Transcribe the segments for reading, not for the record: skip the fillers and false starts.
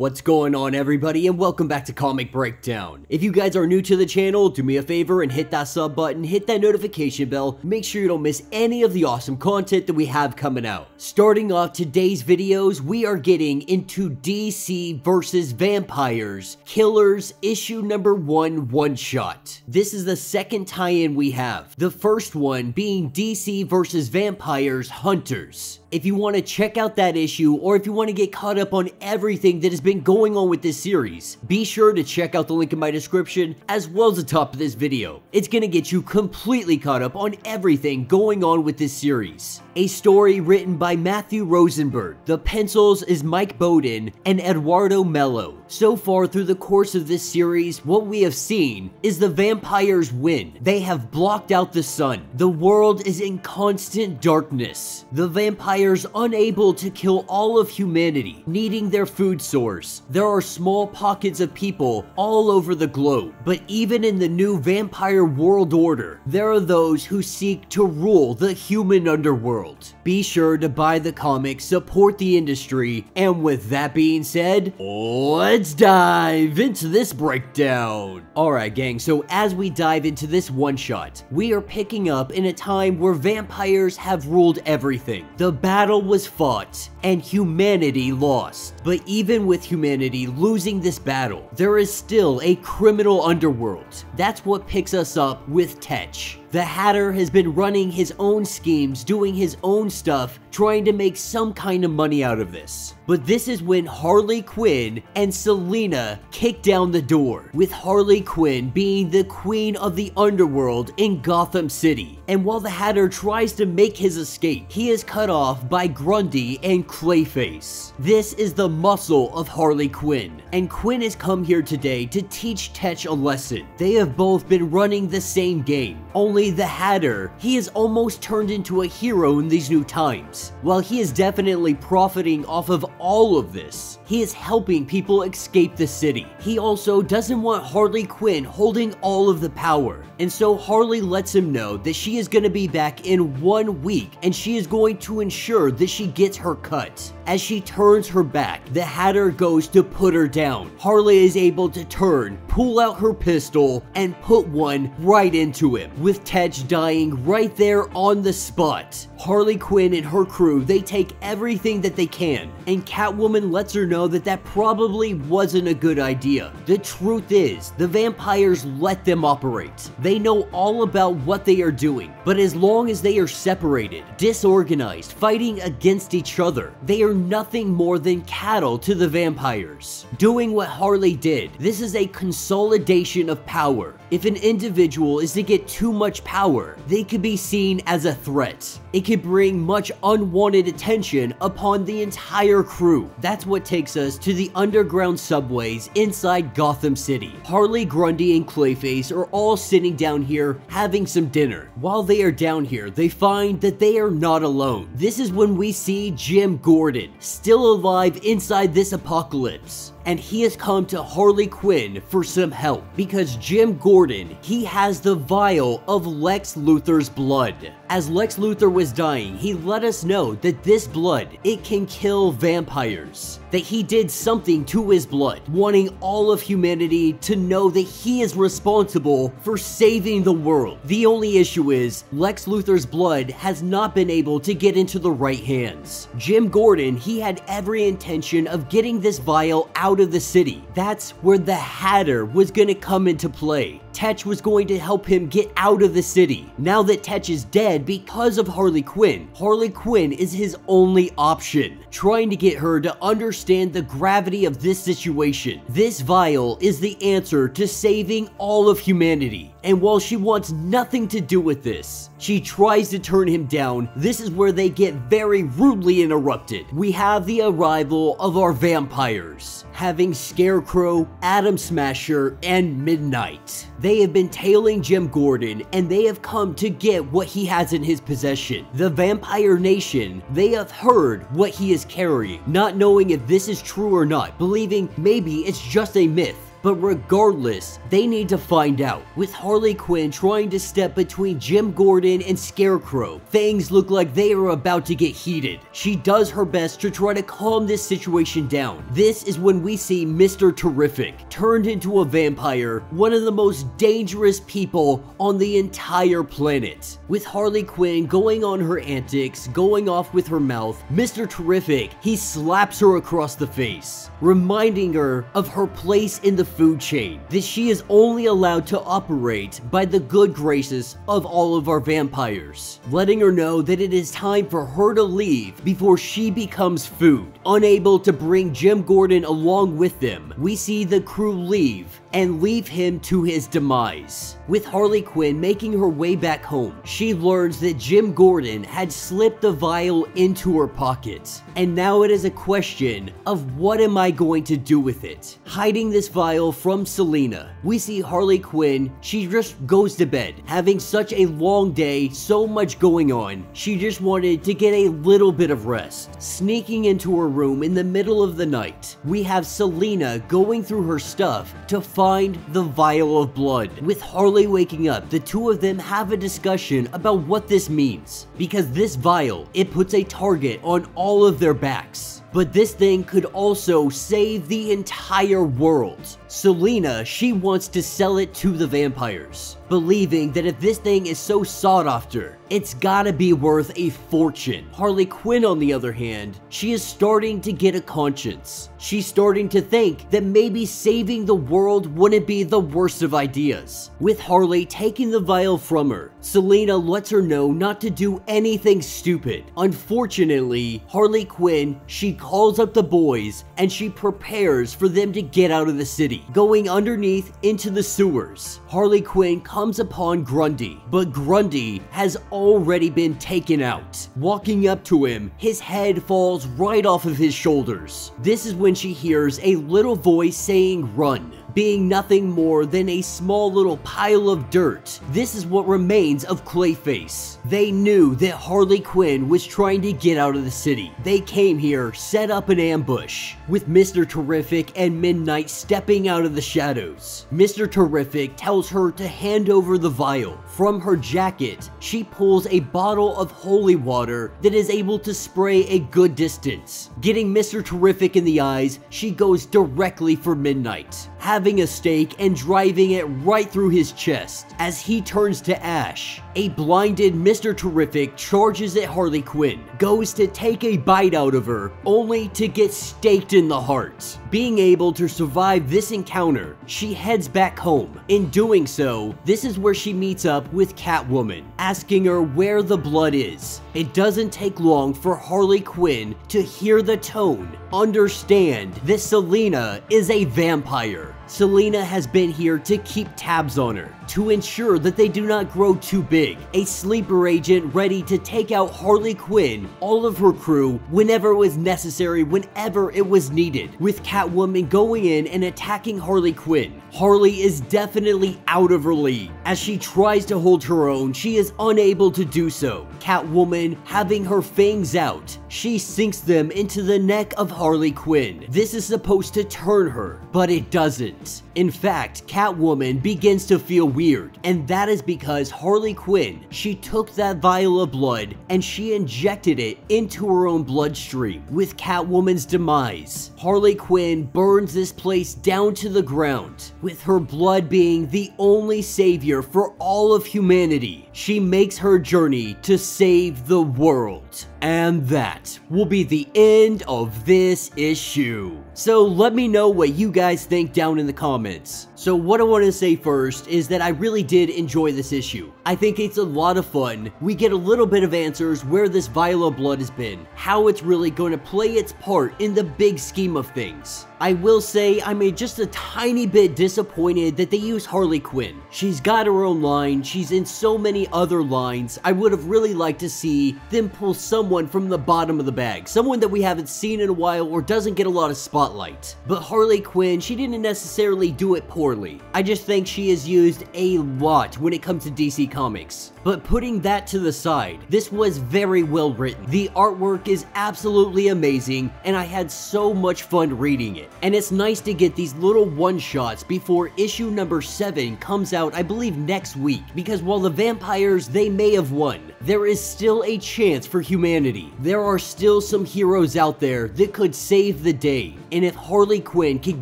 What's going on, everybody, and welcome back to Comic Breakdown. If you guys are new to the channel, do me a favor and hit that sub button, hit that notification bell, make sure you don't miss any of the awesome content that we have coming out. Starting off today's videos, we are getting into DC vs. Vampires, Killers issue number 1 one-shot. This is the second tie-in we have, the first one being DC vs. Vampires Hunters. If you want to check out that issue, or if you want to get caught up on everything that has been going on with this series, be sure to check out the link in my description, as well as the top of this video. It's gonna get you completely caught up on everything going on with this series. A story written by Matthew Rosenberg. The pencils is Mike Bowden and Eduardo Mello. So far through the course of this series, what we have seen is the vampires win. They have blocked out the sun. The world is in constant darkness. The vampires unable to kill all of humanity, needing their food source. There are small pockets of people all over the globe, but even in the new vampire world order, there are those who seek to rule the human underworld. Be sure to buy the comic, support the industry, and with that being said, let's dive into this breakdown. Alright gang, so as we dive into this one-shot, we are picking up in a time where vampires have ruled everything. The battle was fought, and humanity lost. But even with humanity losing this battle, there is still a criminal underworld. That's what picks us up with Tetch. The Hatter has been running his own schemes, doing his own stuff, trying to make some kind of money out of this. But this is when Harley Quinn and Selina kick down the door, with Harley Quinn being the queen of the underworld in Gotham City. And while the Hatter tries to make his escape, he is cut off by Grundy and Clayface. This is the muscle of Harley Quinn, and Quinn has come here today to teach Tetch a lesson. They have both been running the same game, only the Hatter, he has almost turned into a hero in these new times. While he is definitely profiting off of all of this, he is helping people escape the city. He also doesn't want Harley Quinn holding all of the power, and so Harley lets him know that she is going to be back in 1 week, and she is going to ensure that she gets her cut. As she turns her back, the Hatter goes to put her down. Harley is able to turn, pull out her pistol, and put one right into him, with Tetch dying right there on the spot. Harley Quinn and her crew, they take everything that they can, and Catwoman lets her know that that probably wasn't a good idea. The truth is, the vampires let them operate. They know all about what they are doing, but as long as they are separated, disorganized, fighting against each other, they are nothing more than cattle to the vampires. Doing what Harley did, this is a consolidation of power. If an individual is to get too much power, they could be seen as a threat. It could bring much unwanted attention upon the entire crew. That's what takes us to the underground subways inside Gotham City. Harley, Grundy, and Clayface are all sitting down here having some dinner. While they are down here, they find that they are not alone. This is when we see Jim Gordon, still alive inside this apocalypse. And he has come to Harley Quinn for some help, because Jim Gordon, he has the vial of Lex Luthor's blood. As Lex Luthor was dying, he let us know that this blood, it can kill vampires. That he did something to his blood, wanting all of humanity to know that he is responsible for saving the world. The only issue is, Lex Luthor's blood has not been able to get into the right hands. Jim Gordon, he had every intention of getting this vial out of the city. That's where the Hatter was gonna come into play. Tetch was going to help him get out of the city. Now that Tetch is dead because of Harley Quinn is his only option, trying to get her to understand the gravity of this situation. This vial is the answer to saving all of humanity. And while she wants nothing to do with this, she tries to turn him down. This is where they get very rudely interrupted. We have the arrival of our vampires, having Scarecrow, Atom Smasher, and Midnight. They have been tailing Jim Gordon, and they have come to get what he has in his possession. The Vampire Nation, they have heard what he is carrying, not knowing if this is true or not, believing maybe it's just a myth. But regardless, they need to find out. With Harley Quinn trying to step between Jim Gordon and Scarecrow, things look like they are about to get heated. She does her best to try to calm this situation down. This is when we see Mr. Terrific turned into a vampire, one of the most dangerous people on the entire planet. With Harley Quinn going on her antics, going off with her mouth, Mr. Terrific, he slaps her across the face, reminding her of her place in the food chain, that she is only allowed to operate by the good graces of all of our vampires, letting her know that it is time for her to leave before she becomes food. Unable to bring Jim Gordon along with them, we see the crew leave and leave him to his demise. With Harley Quinn making her way back home, she learns that Jim Gordon had slipped the vial into her pocket, and now it is a question of what am I going to do with it. Hiding this vial from Selina, we see Harley Quinn, she just goes to bed. Having such a long day, so much going on, she just wanted to get a little bit of rest. Sneaking into her room in the middle of the night, we have Selina going through her stuff to find the vial of blood. With Harley waking up, the two of them have a discussion about what this means, because this vial, it puts a target on all of their backs. But this thing could also save the entire world. Selina, she wants to sell it to the vampires, believing that if this thing is so sought after, it's gotta be worth a fortune. Harley Quinn, on the other hand, she is starting to get a conscience. She's starting to think that maybe saving the world wouldn't be the worst of ideas. With Harley taking the vial from her, Selina lets her know not to do anything stupid. Unfortunately, Harley Quinn, she calls up the boys and she prepares for them to get out of the city. Going underneath into the sewers, Harley Quinn comes upon Grundy, but Grundy has already been taken out. Walking up to him, his head falls right off of his shoulders. This is when she hears a little voice saying run, being nothing more than a small little pile of dirt. This is what remains of Clayface. They knew that Harley Quinn was trying to get out of the city. They came here, set up an ambush, with Mr. Terrific and Midnight stepping out of the shadows. Mr. Terrific tells her to hand over the vial. From her jacket, she pulls a bottle of holy water that is able to spray a good distance. Getting Mr. Terrific in the eyes, she goes directly for Midnight, having a stake and driving it right through his chest. As he turns to ash, a blinded Mr. Terrific charges at Harley Quinn, goes to take a bite out of her, only to get staked in the heart. Being able to survive this encounter, she heads back home. In doing so, this is where she meets up with Catwoman, asking her where the blood is. It doesn't take long for Harley Quinn to hear the tone, understand that Selina is a vampire. Selina has been here to keep tabs on her, to ensure that they do not grow too big. A sleeper agent ready to take out Harley Quinn, all of her crew, whenever it was necessary, whenever it was needed. With Catwoman going in and attacking Harley Quinn, Harley is definitely out of her league. As she tries to hold her own, she is unable to do so. Catwoman, having her fangs out, she sinks them into the neck of Harley Quinn. This is supposed to turn her, but it doesn't. In fact, Catwoman begins to feel weird, and that is because Harley Quinn, she took that vial of blood and she injected it into her own bloodstream. With Catwoman's demise, Harley Quinn burns this place down to the ground, with her blood being the only savior for all of humanity. She makes her journey to save the world. And that will be the end of this issue. So let me know what you guys think down in the comments. So what I want to say first is that I really did enjoy this issue. I think it's a lot of fun. We get a little bit of answers where this vial of blood has been, how it's really going to play its part in the big scheme of things. I will say I'm just a tiny bit disappointed that they use Harley Quinn. She's got her own line, she's in so many other lines. I would have really liked to see them pull someone from the bottom of the bag, someone that we haven't seen in a while or doesn't get a lot of spotlight. But Harley Quinn, she didn't necessarily they do it poorly. I just think she is used a lot when it comes to DC Comics. But putting that to the side, this was very well written. The artwork is absolutely amazing, and I had so much fun reading it. And it's nice to get these little one-shots before issue number 7 comes out, I believe, next week. Because while the vampires, they may have won, there is still a chance for humanity. There are still some heroes out there that could save the day. And if Harley Quinn can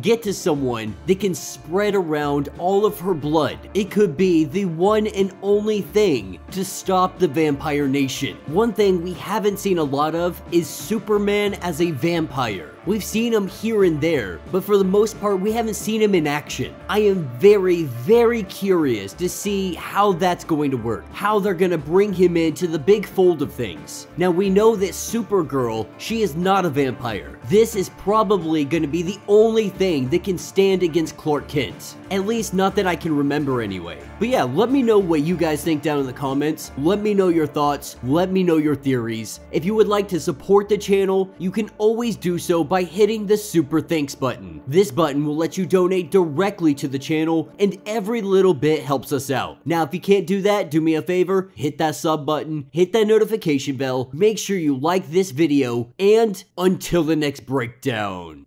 get to someone that can spread around all of her blood, it could be the one and only thing to stop the vampire nation. One thing we haven't seen a lot of is Superman as a vampire. We've seen him here and there, but for the most part, we haven't seen him in action. I am very, very curious to see how that's going to work, how they're going to bring him into the big fold of things. Now, we know that Supergirl, she is not a vampire. This is probably going to be the only thing that can stand against Clark Kent. At least not that I can remember anyway. But yeah, let me know what you guys think down in the comments. Let me know your thoughts. Let me know your theories. If you would like to support the channel, you can always do so by hitting the super thanks button. This button will let you donate directly to the channel, and every little bit helps us out. Now, if you can't do that, do me a favor, hit that sub button, hit that notification bell, make sure you like this video, and until the next breakdown.